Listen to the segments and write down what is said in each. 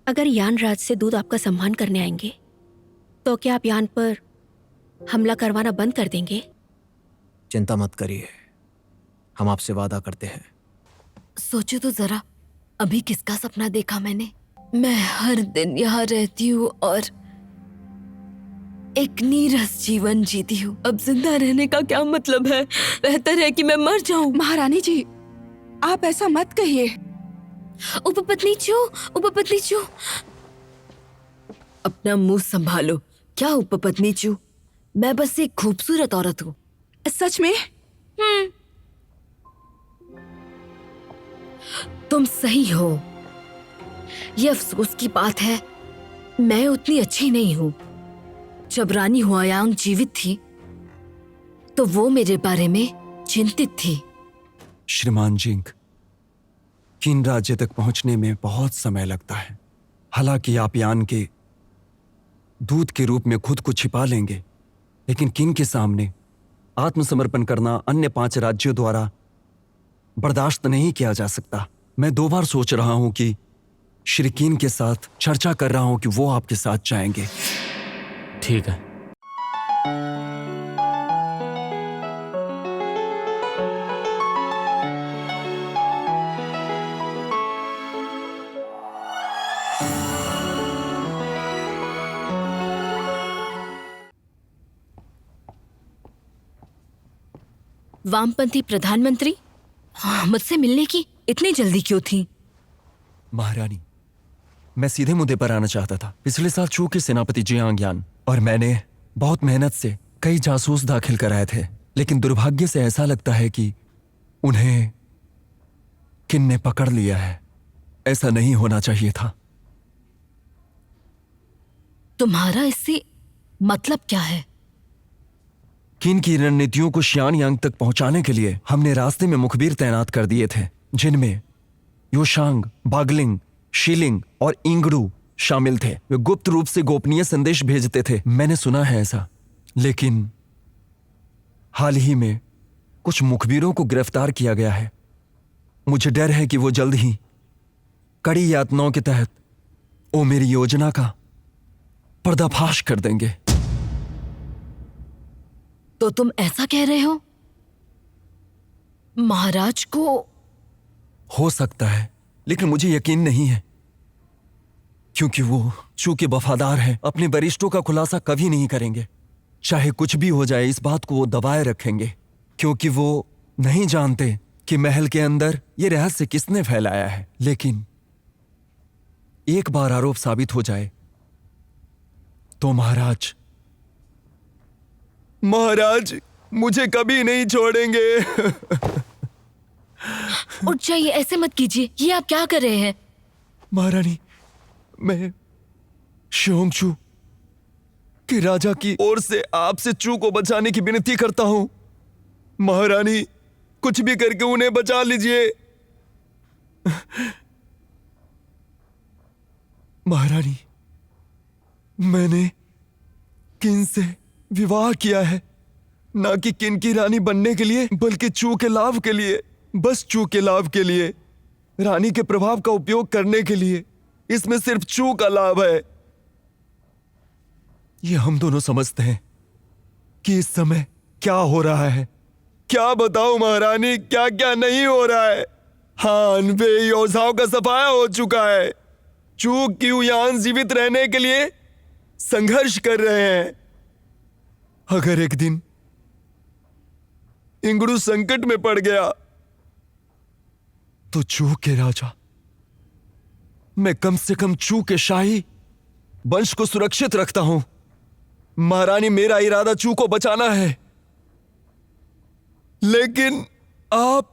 अगर यान राज से दूत आपका सम्मान करने आएंगे तो क्या आप यान पर हमला करवाना बंद कर देंगे? चिंता मत करिए, हम आपसे वादा करते हैं। सोचो तो जरा, अभी किसका सपना देखा मैंने। मैं हर दिन यहाँ रहती हूँ और एक नीरस जीवन जीती हूँ। अब जिंदा रहने का क्या मतलब है? बेहतर है कि मैं मर जाऊं। महारानी जी, आप ऐसा मत कहिए। उपपत्नी चू, अपना मुंह संभालो। क्या उपपत्नी चू? मैं बस एक खूबसूरत औरत हूँ। सच में? तुम सही हो। ये अफसोस की बात है, मैं उतनी अच्छी नहीं हूँ। जब रानी हुआयांग जीवित थी तो वो मेरे बारे में चिंतित थी। श्रीमान जिंग, किन राज्य तक पहुंचने में बहुत समय लगता है। हालांकि आप यान के दूत के रूप में खुद को छिपा लेंगे, लेकिन किन के सामने आत्मसमर्पण करना अन्य 5 राज्यों द्वारा बर्दाश्त नहीं किया जा सकता। मैं 2 बार सोच रहा हूं कि श्री किन के साथ चर्चा कर रहा हूं कि वो आपके साथ जाएंगे। ठीक है। वामपंथी प्रधानमंत्री, मुझसे मिलने की इतनी जल्दी क्यों थी? महारानी, मैं सीधे मुद्दे पर आना चाहता था। पिछले साल चू के सेनापति जियांग यान और मैंने बहुत मेहनत से कई जासूस दाखिल कराए थे, लेकिन दुर्भाग्य से ऐसा लगता है कि उन्हें किन ने पकड़ लिया है। ऐसा नहीं होना चाहिए था। तुम्हारा इससे मतलब क्या है? किन की रणनीतियों को शियानयांग तक पहुंचाने के लिए हमने रास्ते में मुखबिर तैनात कर दिए थे, जिनमें योशांग, बागलिंग, शीलिंग और इंगड़ू शामिल थे। वे गुप्त रूप से गोपनीय संदेश भेजते थे। मैंने सुना है ऐसा, लेकिन हाल ही में कुछ मुखबिरों को गिरफ्तार किया गया है। मुझे डर है कि वो जल्द ही कड़ी यातनाओं के तहत वो मेरी योजना का पर्दाफाश कर देंगे। तो तुम ऐसा कह रहे हो? महाराज को? हो सकता है, लेकिन मुझे यकीन नहीं है, क्योंकि वो चूंकि वफादार हैं, अपने वरिष्ठों का खुलासा कभी नहीं करेंगे। चाहे कुछ भी हो जाए, इस बात को वो दबाए रखेंगे, क्योंकि वो नहीं जानते कि महल के अंदर ये रहस्य किसने फैलाया है। लेकिन एक बार आरोप साबित हो जाए तो महाराज मुझे कभी नहीं छोड़ेंगे। उठ जाइए, ऐसे मत कीजिए। ये आप क्या कर रहे हैं? महारानी, मैं शोंगचू के राजा की ओर से आपसे चू को बचाने की विनती करता हूं। महारानी, कुछ भी करके उन्हें बचा लीजिए। महारानी, मैंने किन से विवाह किया है, ना कि किन की रानी बनने के लिए, बल्कि चू के लाभ के लिए। बस चू के लाभ के लिए, रानी के प्रभाव का उपयोग करने के लिए। इसमें सिर्फ चू का लाभ है। ये हम दोनों समझते हैं कि इस समय क्या हो रहा है। क्या बताऊं महारानी, क्या क्या नहीं हो रहा है। हान पे योद्धाओं का सफाया हो चुका है। चू क्यूयान जीवित रहने के लिए संघर्ष कर रहे हैं। अगर एक दिन इंगड़ू संकट में पड़ गया तो चू के राजा, मैं कम से कम चू के शाही वंश को सुरक्षित रखता हूं। महारानी, मेरा इरादा चू को बचाना है, लेकिन आप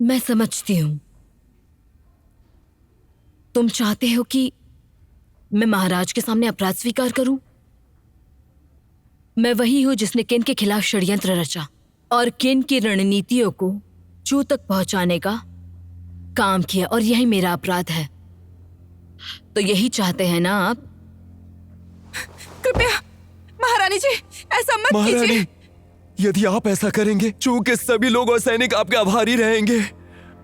मैं समझती हूं। तुम चाहते हो कि मैं महाराज के सामने अपराध स्वीकार करूं? मैं वही हूं जिसने किन के खिलाफ षड्यंत्र रचा और किन की रणनीतियों को चू तक पहुंचाने का काम किया, और यही मेरा अपराध है। तो यही चाहते हैं ना आप महारानी जी, ऐसा मत महारानी, कीजिए। यदि आप ऐसा करेंगे, चूंकि सभी लोग और सैनिक आपके आभारी रहेंगे,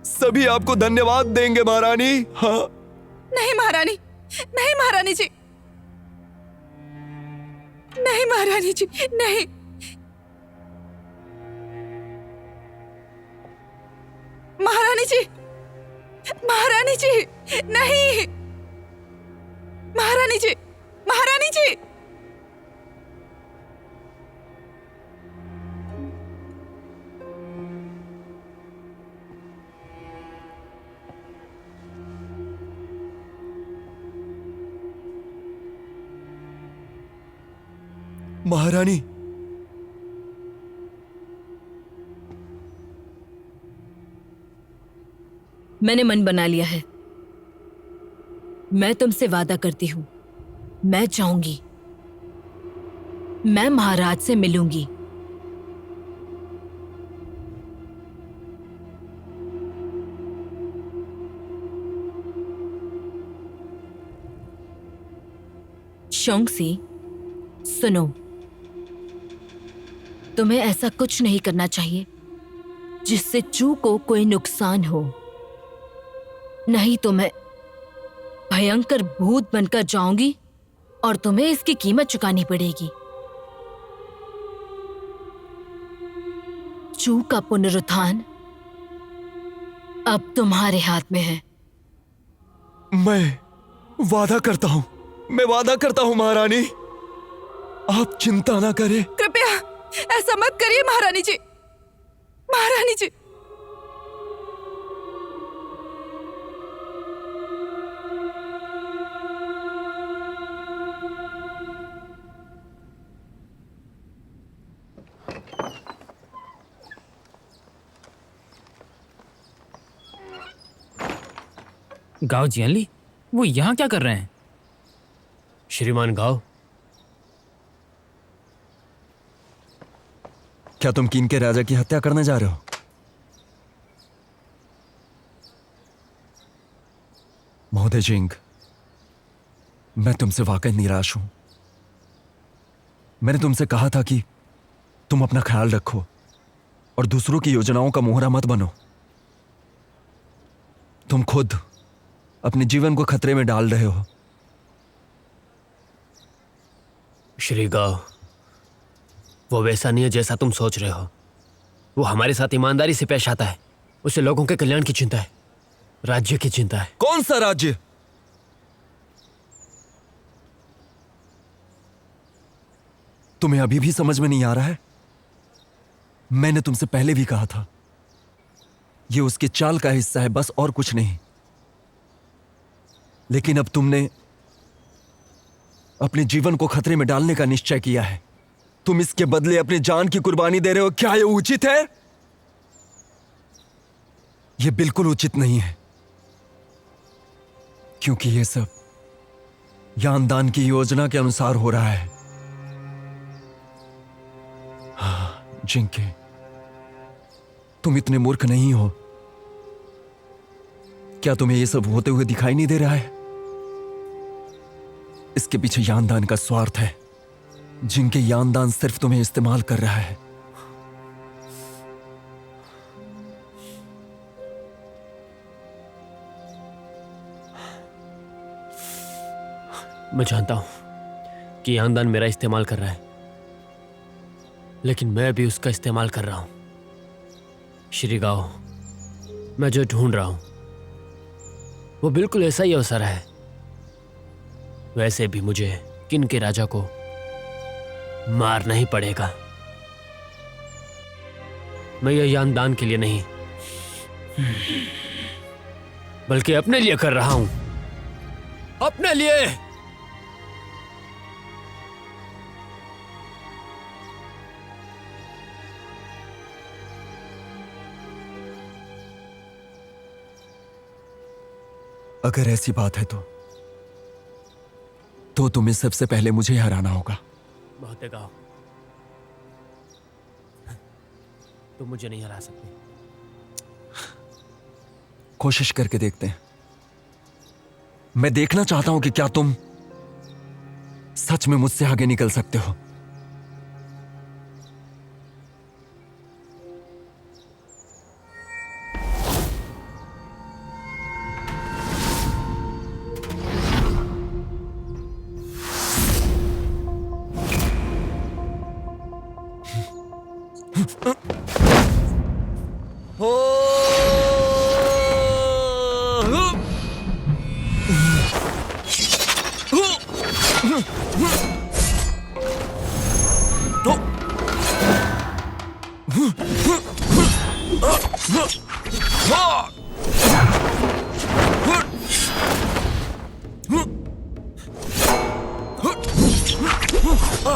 सभी आपको धन्यवाद देंगे महारानी। हाँ। नहीं महारानी, नहीं महारानी जी, नहीं महारानी जी, नहीं। महारानी जी, महारानी जी, नहीं। महारानी जी, महारानी जी। महारानी, मैंने मन बना लिया है। मैं तुमसे वादा करती हूं, मैं जाऊंगी, मैं महाराज से मिलूंगी। शोंगसी, सुनो, तुम्हें ऐसा कुछ नहीं करना चाहिए जिससे चू को कोई नुकसान हो, नहीं तो मैं भयंकर भूत बनकर जाऊंगी और तुम्हें इसकी कीमत चुकानी पड़ेगी। चू का पुनरुत्थान अब तुम्हारे हाथ में है। मैं वादा करता हूं, मैं वादा करता हूं महारानी, आप चिंता ना करें। कृपया ऐसा मत करिए महारानी जी, महारानी जी। गाओ जियनली, वो यहाँ क्या कर रहे हैं? श्रीमान गाओ, क्या तुम किन के राजा की हत्या करने जा रहे हो? महोदय जिंग, मैं तुमसे वाकई निराश हूं। मैंने तुमसे कहा था कि तुम अपना ख्याल रखो और दूसरों की योजनाओं का मोहरा मत बनो। तुम खुद अपने जीवन को खतरे में डाल रहे हो। श्री गाओ, वो वैसा नहीं है जैसा तुम सोच रहे हो। वो हमारे साथ ईमानदारी से पेश आता है। उसे लोगों के कल्याण की चिंता है, राज्य की चिंता है। कौन सा राज्य? तुम्हें अभी भी समझ में नहीं आ रहा है? मैंने तुमसे पहले भी कहा था, यह उसके चाल का हिस्सा है, बस और कुछ नहीं। लेकिन अब तुमने अपने जीवन को खतरे में डालने का निश्चय किया है। तुम इसके बदले अपनी जान की कुर्बानी दे रहे हो। क्या यह उचित है? यह बिल्कुल उचित नहीं है, क्योंकि यह सब यानदान की योजना के अनुसार हो रहा है। हाँ, जिंके, तुम इतने मूर्ख नहीं हो। क्या तुम्हें यह सब होते हुए दिखाई नहीं दे रहा है? इसके पीछे यानदान का स्वार्थ है। जिनके यानदान सिर्फ तुम्हें इस्तेमाल कर रहा है। मैं जानता हूं कि यानदान मेरा इस्तेमाल कर रहा है, लेकिन मैं भी उसका इस्तेमाल कर रहा हूं। श्री गाओ, मैं जो ढूंढ रहा हूं वो बिल्कुल ऐसा ही अवसर है। वैसे भी मुझे किन के राजा को मारना ही पड़ेगा। मैं यह यानदान के लिए नहीं, बल्कि अपने लिए कर रहा हूं। अपने लिए। अगर ऐसी बात है तो तुम्हें सबसे पहले मुझे हराना होगा। बहुत है गाओ, तुम मुझे नहीं हरा सकते। कोशिश करके देखते हैं। मैं देखना चाहता हूं कि क्या तुम सच में मुझसे आगे निकल सकते हो। रुक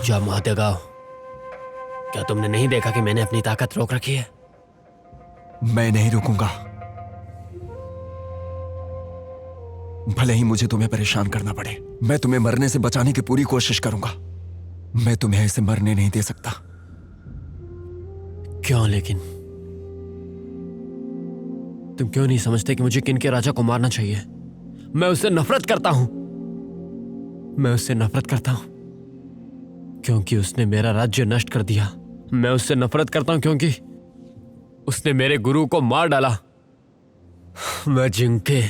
जाओ महादेगाव। क्या तुमने नहीं देखा कि मैंने अपनी ताकत रोक रखी है? मैं नहीं रुकूंगा, भले ही मुझे तुम्हें परेशान करना पड़े। मैं तुम्हें मरने से बचाने की पूरी कोशिश करूंगा। मैं तुम्हें ऐसे मरने नहीं दे सकता। क्यों लेकिन? तुम क्यों नहीं समझते कि मुझे किन के राजा को मारना चाहिए? मैं उससे नफरत करता हूं। मैं उससे नफरत करता हूं क्योंकि उसने मेरा राज्य नष्ट कर दिया। मैं उससे नफरत करता हूं क्योंकि उसने मेरे गुरु को मार डाला। मैं जिंके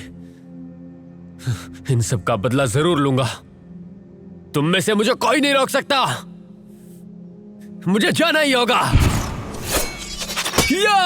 इन सब का बदला जरूर लूंगा। तुम में से मुझे कोई नहीं रोक सकता। मुझे जाना ही होगा। या!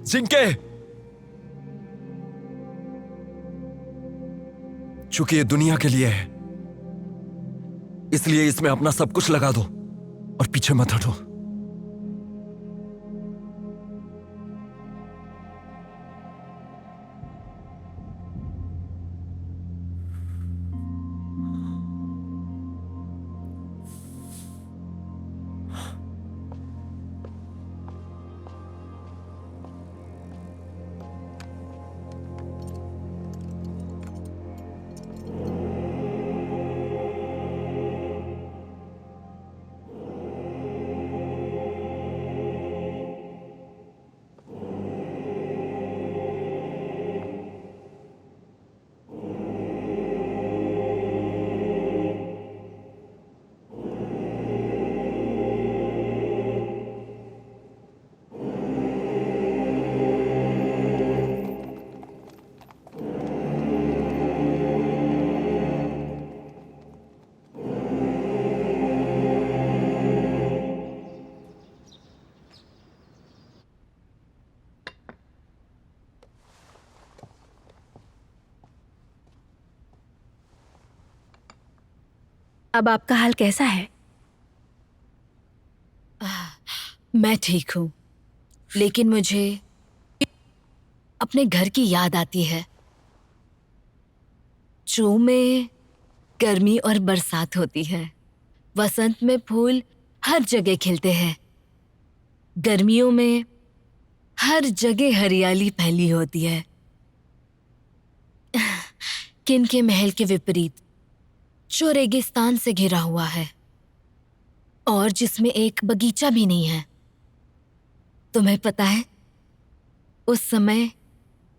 जिंके, चूंकि ये दुनिया के लिए है, इसलिए इसमें अपना सब कुछ लगा दो और पीछे मत हटो। अब आपका हाल कैसा है? मैं ठीक हूँ, लेकिन मुझे अपने घर की याद आती है। जून में गर्मी और बरसात होती है। वसंत में फूल हर जगह खिलते हैं। गर्मियों में हर जगह हरियाली फैली होती है। किन के महल के विपरीत, जो रेगिस्तान से घिरा हुआ है और जिसमें एक बगीचा भी नहीं है। तुम्हें पता है, उस समय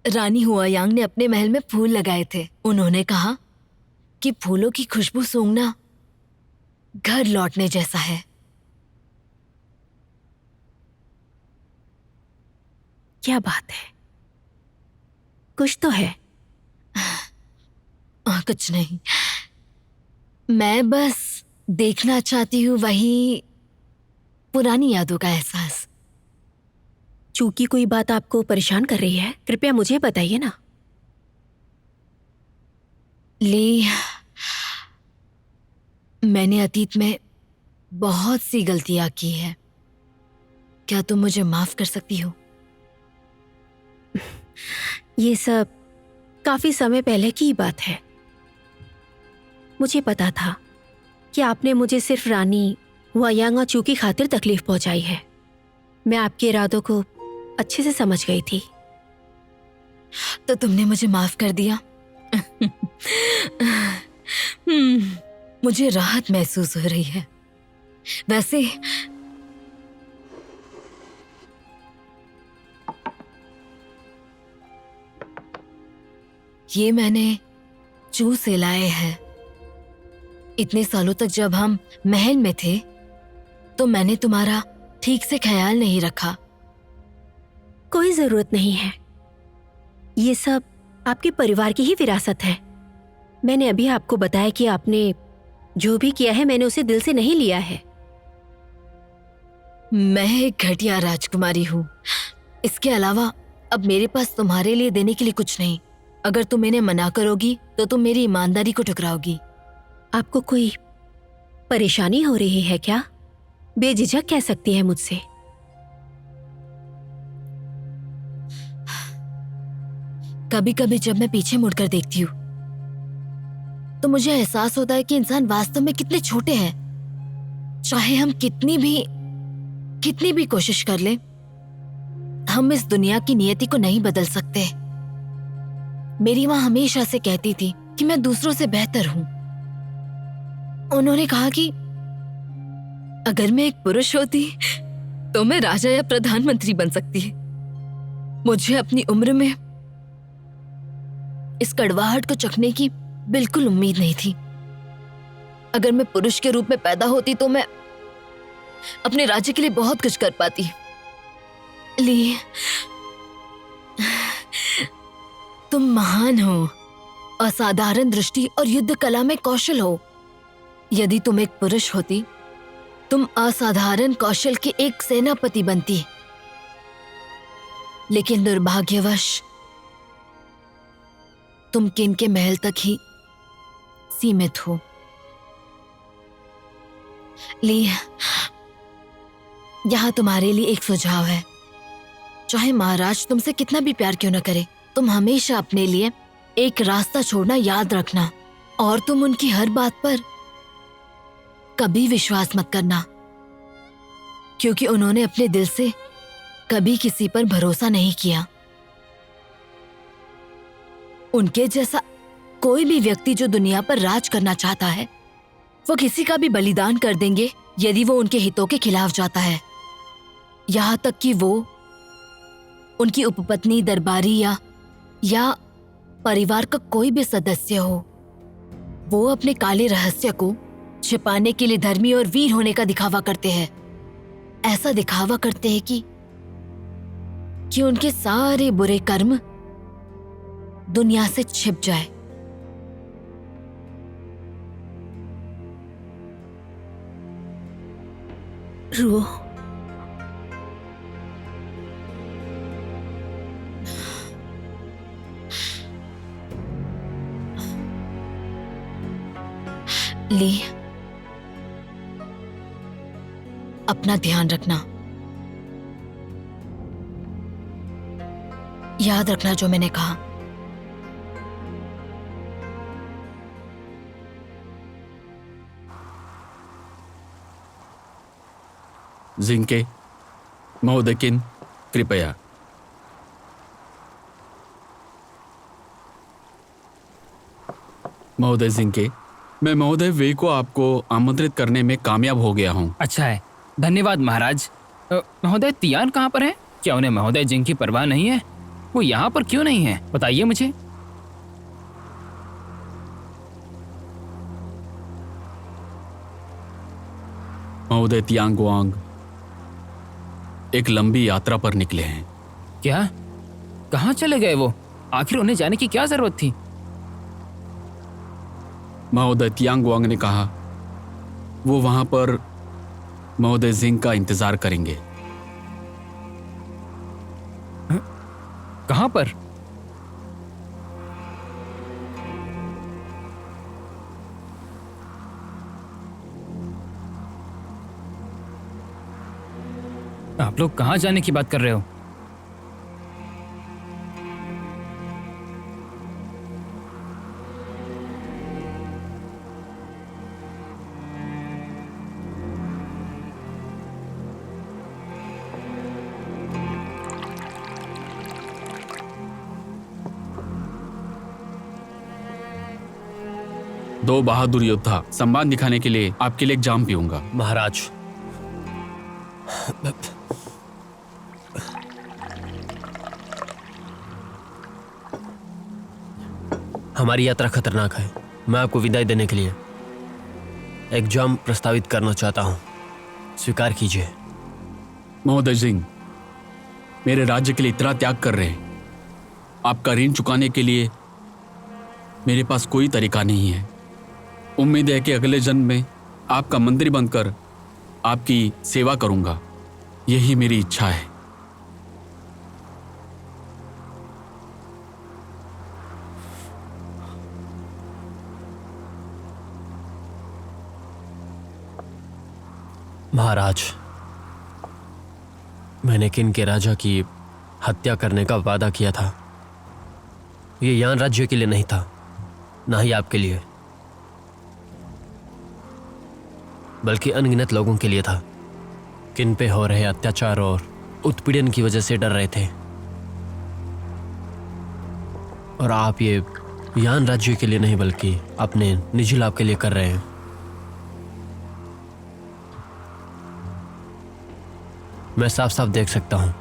रानी हुआयांग ने अपने महल में फूल लगाए थे। उन्होंने कहा कि फूलों की खुशबू सूंघना घर लौटने जैसा है। क्या बात है, कुछ तो है। कुछ नहीं, मैं बस देखना चाहती हूँ वही पुरानी यादों का एहसास। चूंकि कोई बात आपको परेशान कर रही है, कृपया मुझे बताइए ना। ली, मैंने अतीत में बहुत सी गलतियां की है। क्या तुम मुझे माफ कर सकती हो? ये सब काफी समय पहले की बात है। मुझे पता था कि आपने मुझे सिर्फ रानी हुआयांग और चू की खातिर तकलीफ पहुंचाई है। मैं आपके इरादों को अच्छे से समझ गई थी। तो तुमने मुझे माफ कर दिया। मुझे राहत महसूस हो रही है। वैसे ये मैंने जू से लाए हैं। इतने सालों तक जब हम महल में थे तो मैंने तुम्हारा ठीक से ख्याल नहीं रखा। कोई जरूरत नहीं है, ये सब आपके परिवार की ही विरासत है। मैंने अभी आपको बताया कि आपने जो भी किया है मैंने उसे दिल से नहीं लिया है। मैं एक घटिया राजकुमारी हूँ। इसके अलावा अब मेरे पास तुम्हारे लिए देने के लिए कुछ नहीं। अगर तुम इन्हें मना करोगी तो तुम मेरी ईमानदारी को ठुकराओगी। आपको कोई परेशानी हो रही है क्या? बेझिझक कह सकती है मुझसे। कभी कभी जब मैं पीछे मुड़कर देखती हूँ तो मुझे एहसास होता है कि इंसान वास्तव में कितने छोटे हैं। चाहे हम कितनी भी कोशिश कर लें, हम इस दुनिया की नियति को नहीं बदल सकते। मेरी माँ हमेशा से कहती थी कि मैं दूसरों से बेहतर हूं। उन्होंने कहा कि अगर मैं एक पुरुष होती तो मैं राजा या प्रधानमंत्री बन सकती। मुझे अपनी उम्र में इस कड़वाहट को चखने की बिल्कुल उम्मीद नहीं थी। अगर मैं पुरुष के रूप में पैदा होती तो मैं अपने राज्य के लिए बहुत कुछ कर पाती। ली, तुम महान हो, असाधारण दृष्टि और युद्ध कला में कौशल हो। यदि तुम एक पुरुष होती, तुम असाधारण कौशल के एक सेनापति बनती। लेकिन दुर्भाग्यवश तुम किन के महल तक ही सीमित हो। ली, यहां तुम्हारे लिए एक सुझाव है। चाहे महाराज तुमसे कितना भी प्यार क्यों न करे, तुम हमेशा अपने लिए एक रास्ता छोड़ना याद रखना। और तुम उनकी हर बात पर कभी विश्वास मत करना, क्योंकि उन्होंने अपने दिल से कभी किसी पर भरोसा नहीं किया। उनके जैसा कोई भी व्यक्ति जो दुनिया पर राज करना चाहता है, वो किसी का भी बलिदान कर देंगे यदि वो उनके हितों के खिलाफ जाता है। यहां तक कि वो उनकी उपपत्नी, दरबारी या परिवार का कोई भी सदस्य हो। वो अपने काले रहस्य को छिपाने के लिए धर्मी और वीर होने का दिखावा करते हैं। ऐसा दिखावा करते हैं कि उनके सारे बुरे कर्म दुनिया से छिप जाए। रो, ली, अपना ध्यान रखना। याद रखना जो मैंने कहा। जिंके, महोदयकिन, कृपया। महोदय जिंके, मैं महोदय वे को आपको आमंत्रित करने में कामयाब हो गया हूँ। अच्छा है, धन्यवाद महाराज। महोदय तियान कहाँ पर है? क्या उन्हें महोदय जिंग की परवाह नहीं है? वो यहाँ पर क्यों नहीं है, बताइए मुझे। महोदय तियांगवांग एक लंबी यात्रा पर निकले हैं। क्या? कहाँ चले गए वो? आखिर उन्हें जाने की क्या जरूरत थी? महोदय तियांगवांग ने कहा वो वहां पर महोदय जिंग का इंतजार करेंगे। कहाँ पर? आप लोग कहाँ जाने की बात कर रहे हो? दो बहादुर योद्धा, सम्मान दिखाने के लिए आपके लिए एक जाम पीऊंगा। महाराज, हमारी यात्रा खतरनाक है। मैं आपको विदाई देने के लिए एक जाम प्रस्तावित करना चाहता हूँ, स्वीकार कीजिए। महोदय सिंह, मेरे राज्य के लिए इतना त्याग कर रहे हैं, आपका ऋण चुकाने के लिए मेरे पास कोई तरीका नहीं है। उम्मीद है कि अगले जन्म में आपका मंदिर बनकर आपकी सेवा करूंगा, यही मेरी इच्छा है। महाराज, मैंने किन के राजा की हत्या करने का वादा किया था। ये यान राज्य के लिए नहीं था, ना ही आपके लिए, बल्कि अनगिनत लोगों के लिए था। किन पे हो रहे अत्याचार और उत्पीड़न की वजह से डर रहे थे, और आप ये यान राज्य के लिए नहीं बल्कि अपने निजी लाभ के लिए कर रहे हैं। मैं साफ साफ देख सकता हूं,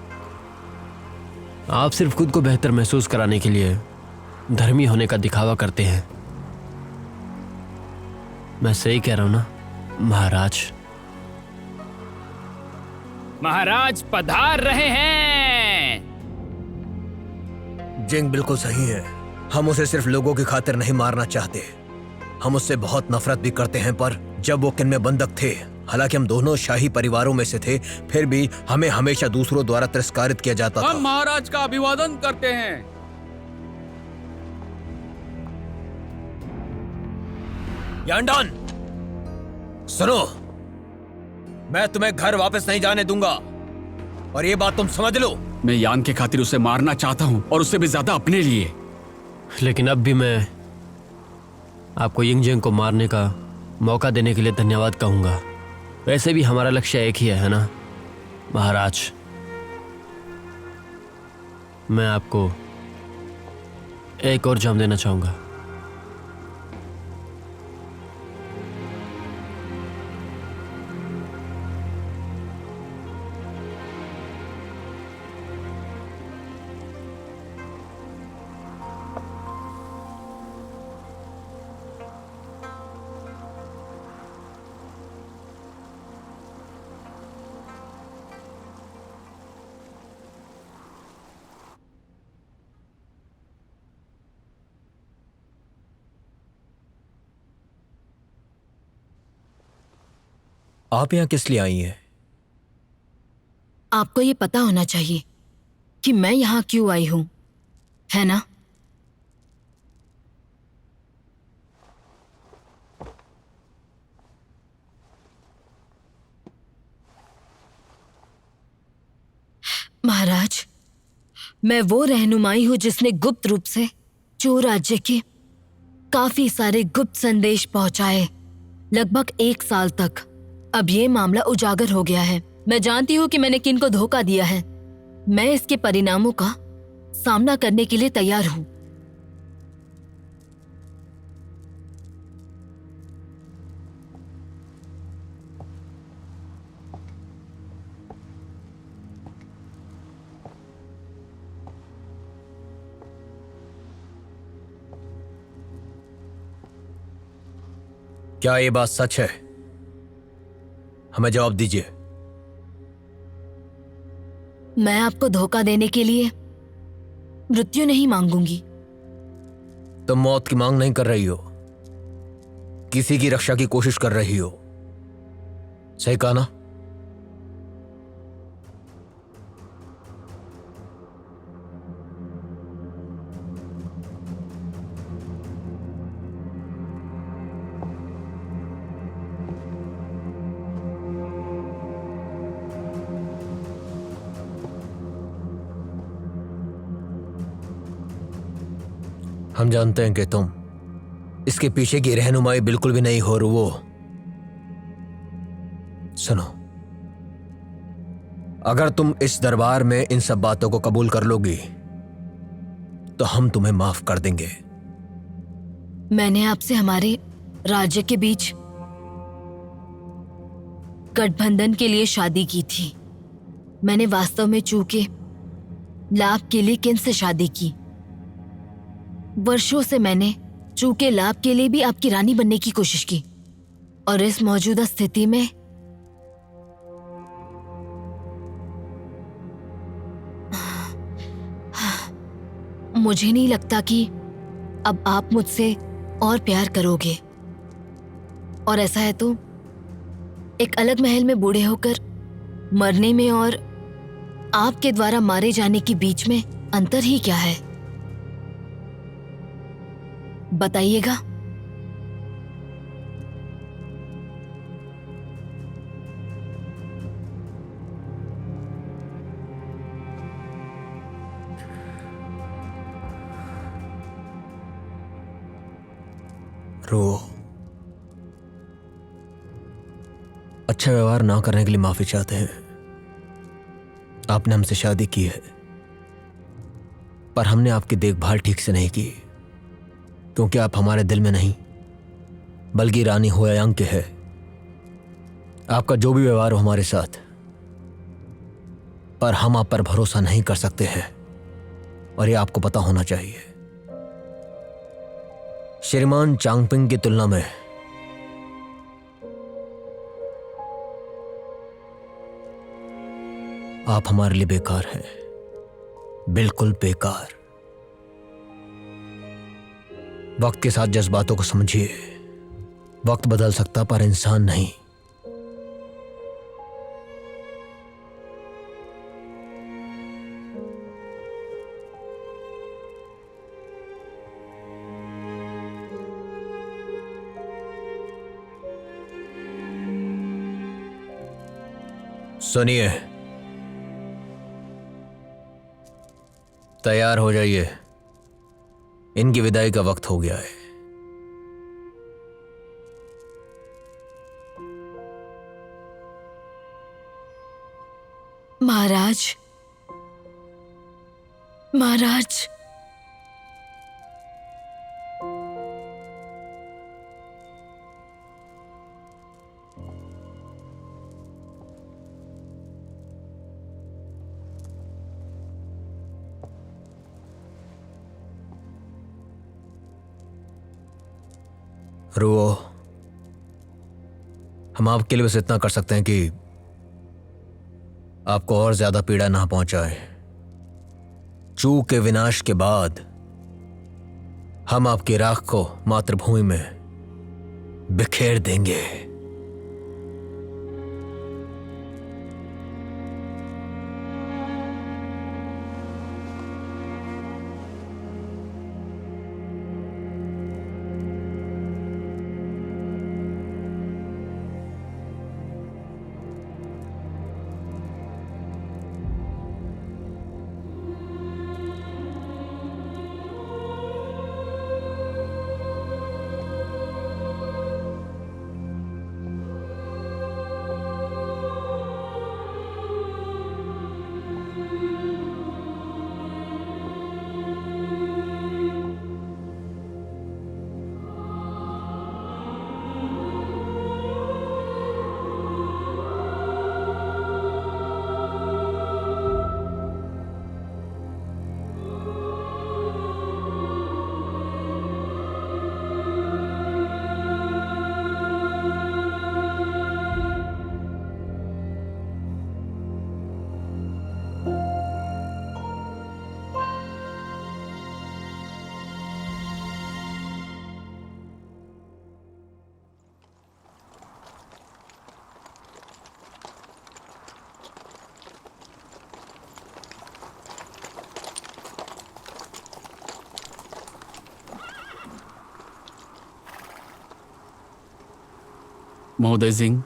आप सिर्फ खुद को बेहतर महसूस कराने के लिए धर्मी होने का दिखावा करते हैं। मैं सही कह रहा हूं ना महाराज? महाराज पधार रहे हैं। जिंग बिल्कुल सही है। हम उसे सिर्फ लोगों की खातिर नहीं मारना चाहते, हम उससे बहुत नफरत भी करते हैं। पर जब वो किन में बंधक थे, हालांकि हम दोनों शाही परिवारों में से थे, फिर भी हमें हमेशा दूसरों द्वारा तिरस्कारित किया जाता था। हम महाराज का अभिवादन करते हैं। यांडन, सुनो, मैं तुम्हें घर वापस नहीं जाने दूंगा, और ये बात तुम समझ लो। मैं यान के खातिर उसे मारना चाहता हूं, और उससे भी ज्यादा अपने लिए। लेकिन अब भी मैं आपको यिंगजेंग को मारने का मौका देने के लिए धन्यवाद कहूंगा। वैसे भी हमारा लक्ष्य एक ही है ना महाराज? मैं आपको एक और जाम देना चाहूंगा। आप यहाँ किस लिए आई हैं? आपको ये पता होना चाहिए कि मैं यहाँ क्यों आई हूं, है ना? महाराज, मैं वो रहनुमाई हूं जिसने गुप्त रूप से चो राज्य के काफी सारे गुप्त संदेश पहुंचाए, लगभग 1 साल तक। अब ये मामला उजागर हो गया है। मैं जानती हूँ कि मैंने किन को धोखा दिया है। मैं इसके परिणामों का सामना करने के लिए तैयार हूँ। क्या ये बात सच है? हमें जवाब दीजिए। मैं आपको धोखा देने के लिए मृत्यु नहीं मांगूंगी। तुम मौत की मांग नहीं कर रही हो, किसी की रक्षा की कोशिश कर रही हो, सही कहा ना? हम जानते हैं कि तुम इसके पीछे की रहनुमाई बिल्कुल भी नहीं हो रुवो। सुनो, अगर तुम इस दरबार में इन सब बातों को कबूल कर लोगी तो हम तुम्हें माफ कर देंगे। मैंने आपसे हमारे राज्य के बीच गठबंधन के लिए शादी की थी। मैंने वास्तव में चू के लाभ के लिए किन से शादी की। वर्षों से मैंने चू के लाभ के लिए भी आपकी रानी बनने की कोशिश की, और इस मौजूदा स्थिति में मुझे नहीं लगता कि अब आप मुझसे और प्यार करोगे। और ऐसा है तो एक अलग महल में बूढ़े होकर मरने में और आपके द्वारा मारे जाने के बीच में अंतर ही क्या है, बताइएगा। रो, अच्छा व्यवहार ना करने के लिए माफी चाहते हैं। आपने हमसे शादी की है, पर हमने आपकी देखभाल ठीक से नहीं की, क्योंकि आप हमारे दिल में नहीं बल्कि रानी हुआयांग के है। आपका जो भी व्यवहार हो हमारे साथ, पर हम आप पर भरोसा नहीं कर सकते हैं, और ये आपको पता होना चाहिए। श्रीमान चांगपिंग की तुलना में आप हमारे लिए बेकार हैं, बिल्कुल बेकार। वक्त के साथ जज्बातों को समझिए। वक्त बदल सकता पर इंसान नहीं। सुनिए, तैयार हो जाइए, इनकी विदाई का वक्त हो गया है। महाराज, महाराज, रुओ, हम आपके लिए बस इतना कर सकते हैं कि आपको और ज्यादा पीड़ा ना पहुंचाए। चू के विनाश के बाद हम आपकी राख को मातृभूमि में बिखेर देंगे। महोदय सिंह,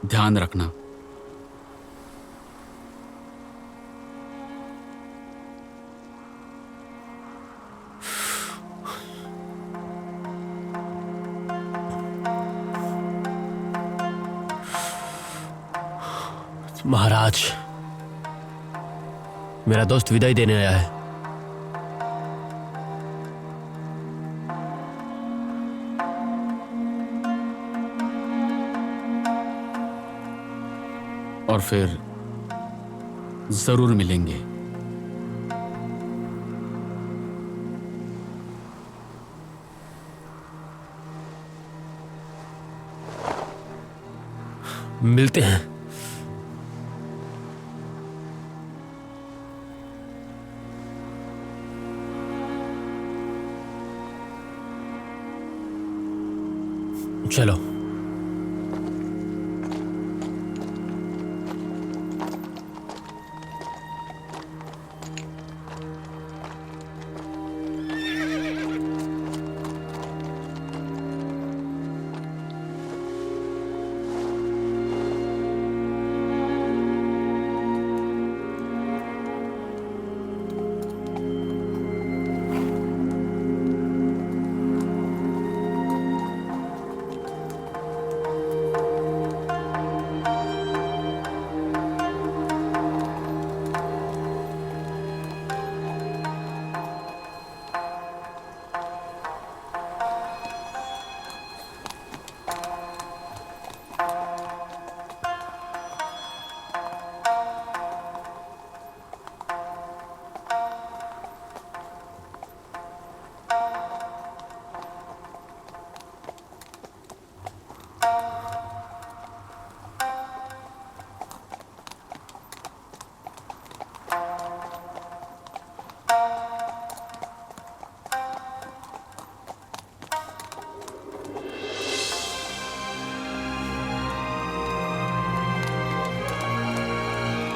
ध्यान रखना। महाराज, मेरा दोस्त विदाई देने आया है। और फिर जरूर मिलेंगे। मिलते हैं। चलो।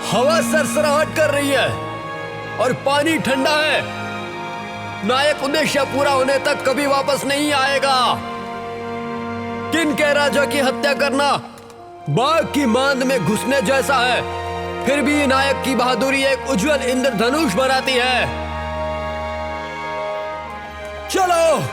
हवा सरसराहट कर रही है और पानी ठंडा है। नायक उद्देश्य पूरा होने तक कभी वापस नहीं आएगा। किन के राजा की हत्या करना बाघ की मांद में घुसने जैसा है, फिर भी नायक की बहादुरी एक उज्जवल इंद्रधनुष बनाती है। चलो।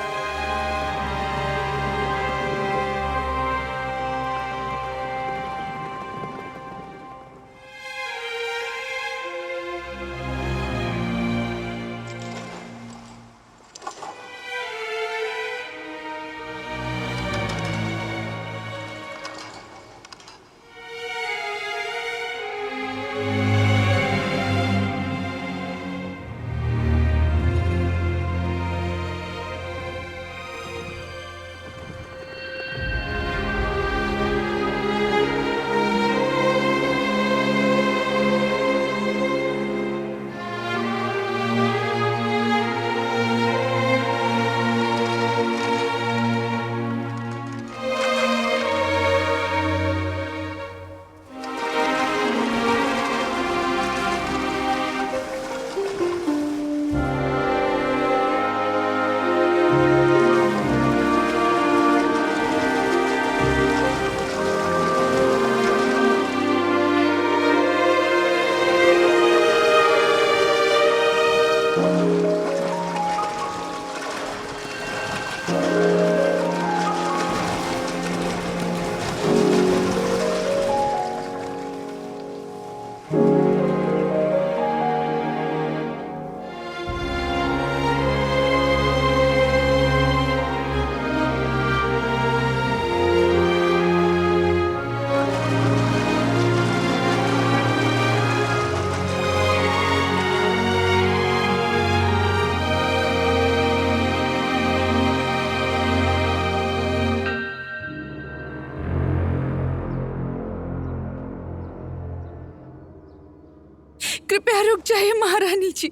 कृपया रुक जाइए महारानी जी,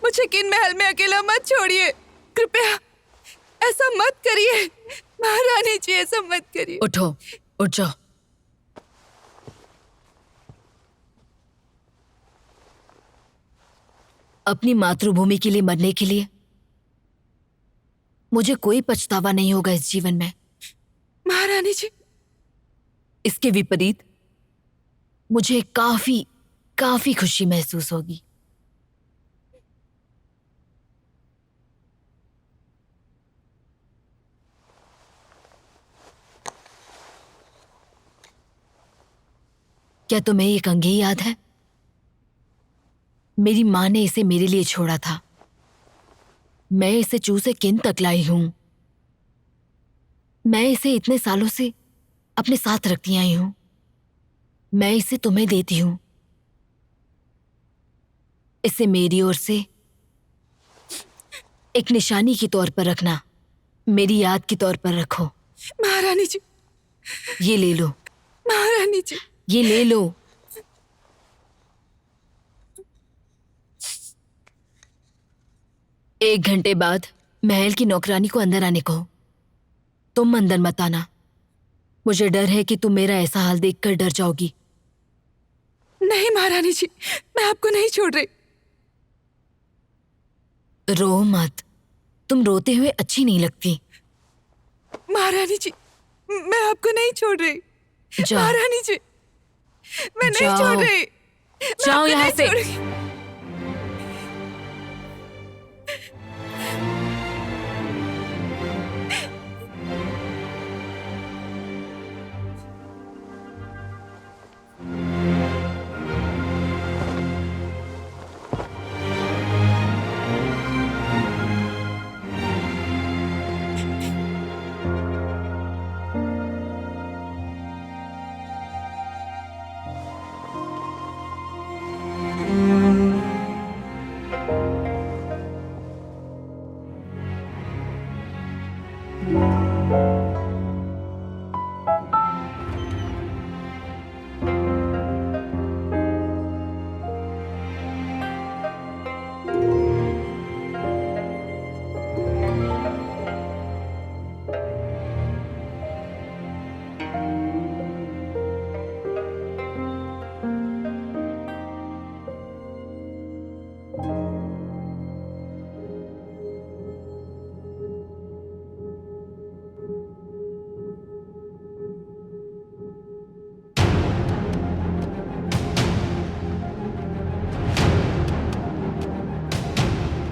मुझे किन महल में अकेला मत छोड़िए। कृपया ऐसा मत करिए महारानी जी, ऐसा मत करिए। उठो, उठ जाओ। अपनी मातृभूमि के लिए मरने के लिए मुझे कोई पछतावा नहीं होगा इस जीवन में। महारानी जी, इसके विपरीत मुझे काफी काफी खुशी महसूस होगी। क्या तुम्हें ये कंघी याद है? मेरी मां ने इसे मेरे लिए छोड़ा था। मैं इसे चू से किन तक लाई हूं। मैं इसे इतने सालों से अपने साथ रखती आई हूं। मैं इसे तुम्हें देती हूं। इसे मेरी ओर से एक निशानी के तौर पर रखना, मेरी याद के तौर पर रखो। महारानी जी, ये ले लो। महारानी जी। ये ले लो। एक घंटे बाद महल की नौकरानी को अंदर आने को। तुम अंदर मत आना। मुझे डर है कि तुम मेरा ऐसा हाल देखकर डर जाओगी। नहीं महारानी जी, मैं आपको नहीं छोड़ रही। रो मत, तुम रोते हुए अच्छी नहीं लगती। महारानी जी, मैं आपको नहीं छोड़ रही। जाओ। महारानी जी, मैं नहीं जाओ। छोड़ रही। मैं जाओ आपको यहाँ नहीं से। छोड़ूंगी।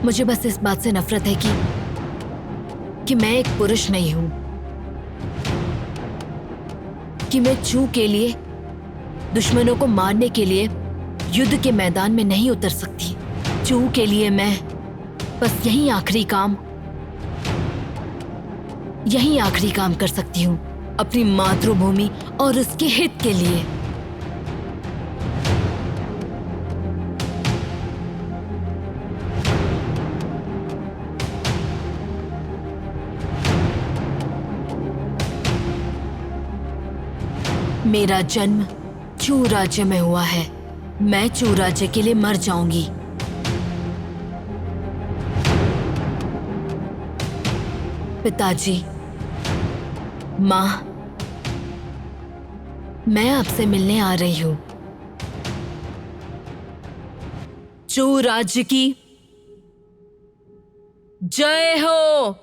मुझे बस इस बात से नफरत है कि मैं एक पुरुष नहीं हूं, कि मैं चू के लिए, दुश्मनों को मारने के लिए युद्ध के मैदान में नहीं उतर सकती। चू के लिए मैं बस यही आखिरी काम कर सकती हूँ, अपनी मातृभूमि और उसके हित के लिए। मेरा जन्म चू राज्य में हुआ है। मैं चू राज्य के लिए मर जाऊंगी। पिताजी, माँ, मैं आपसे मिलने आ रही हूं। चू राज्य की जय हो।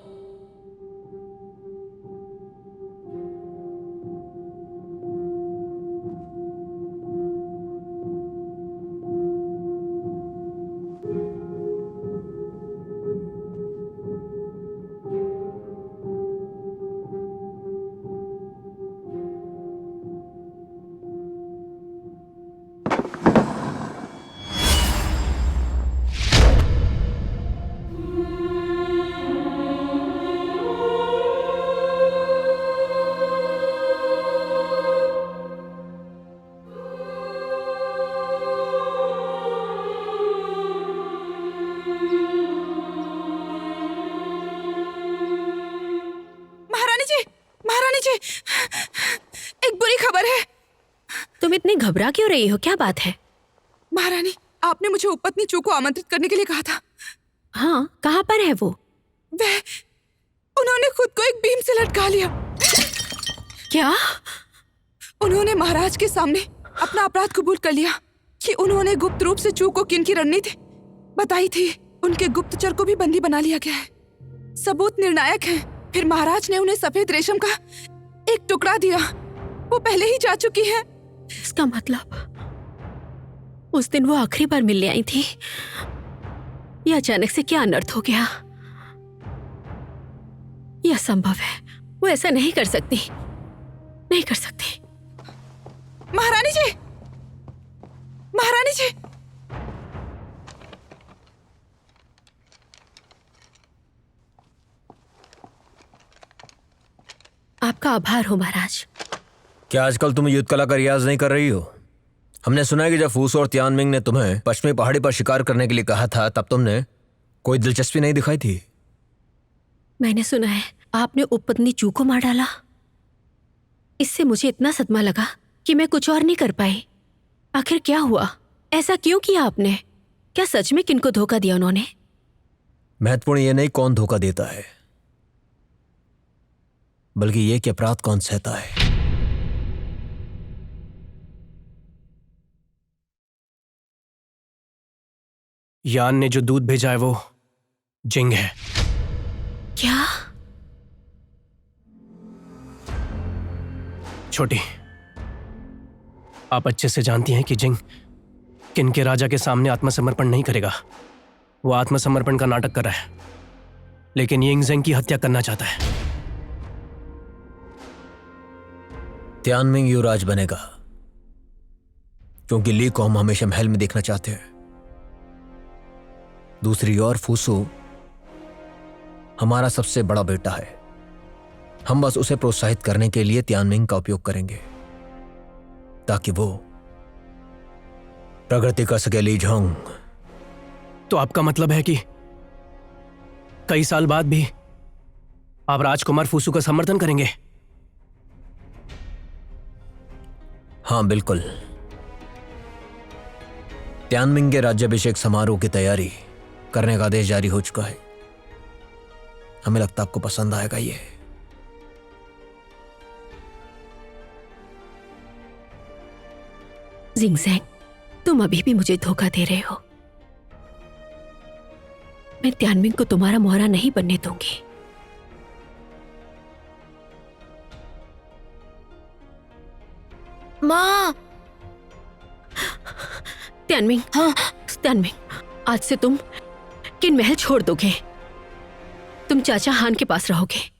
महारानी जी, एक बुरी खबर है। तुम इतनी घबरा क्यों रही हो? क्या बात है? महारानी, आपने मुझे उपपत्नी चू को आमंत्रित करने के लिए कहा था। हाँ, कहाँ पर है वो? उन्होंने खुद को एक बीम से लटका लिया। क्या? उन्होंने महाराज के सामने अपना अपराध कबूल कर लिया कि उन्होंने गुप्त रूप से चू को किन की रणनीति बताई थी। उनके गुप्तचर को भी बंदी बना लिया गया है। सबूत निर्णायक हैं। फिर महाराज ने उन्हें सफेद रेशम का एक टुकड़ा दिया। वो पहले ही जा चुकी है। इसका मतलब उस दिन वो आखिरी बार मिलने आई थी। यह अचानक से क्या अनर्थ हो गया? यह असंभव है। वो ऐसा नहीं कर सकती, नहीं कर सकती। महारानी जी, महारानी जी, आपका आभार हो महाराज। क्या आजकल तुम युद्ध कला का रियाज नहीं कर रही हो? हमने सुना है कि जब फूसो और तियानमिंग ने तुम्हें पश्चिमी पहाड़ी पर शिकार करने के लिए कहा था, तब तुमने कोई दिलचस्पी नहीं दिखाई थी। मैंने सुना है आपने उपपत्नी चू को मार डाला। इससे मुझे इतना सदमा लगा कि मैं कुछ और नहीं कर पाई। आखिर क्या हुआ? ऐसा क्यों किया आपने? क्या सच में किनको धोखा दिया उन्होंने? महत्वपूर्ण ये नहीं कौन धोखा देता है, बल्कि ये कि अपराध कौन सहता है। यान ने जो दूध भेजा है वो जिंग है। क्या? छोटी, आप अच्छे से जानती हैं कि जिंग किन के राजा के सामने आत्मसमर्पण नहीं करेगा। वो आत्मसमर्पण का नाटक कर रहा है, लेकिन यिंगजेंग की हत्या करना चाहता है। तियानमिंग युवराज बनेगा क्योंकि ली को हम हमेशा महल में देखना चाहते हैं। दूसरी ओर फूसू हमारा सबसे बड़ा बेटा है। हम बस उसे प्रोत्साहित करने के लिए तियानमिंग का उपयोग करेंगे ताकि वो प्रगति कर सके। ली झोंग, तो आपका मतलब है कि कई साल बाद भी आप राजकुमार फूसू का समर्थन करेंगे? हाँ बिल्कुल। तियानमिंग के राज्याभिषेक समारोह की तैयारी करने का आदेश जारी हो चुका है। हमें लगता है आपको पसंद आएगा ये। जिंगजेंग, तुम अभी भी मुझे धोखा दे रहे हो। मैं तियानमिंग को तुम्हारा मोहरा नहीं बनने दूंगी। माँ। तियानमिंग, हाँ तियानमिंग, आज से तुम किन महल छोड़ दोगे। तुम चाचा हान के पास रहोगे।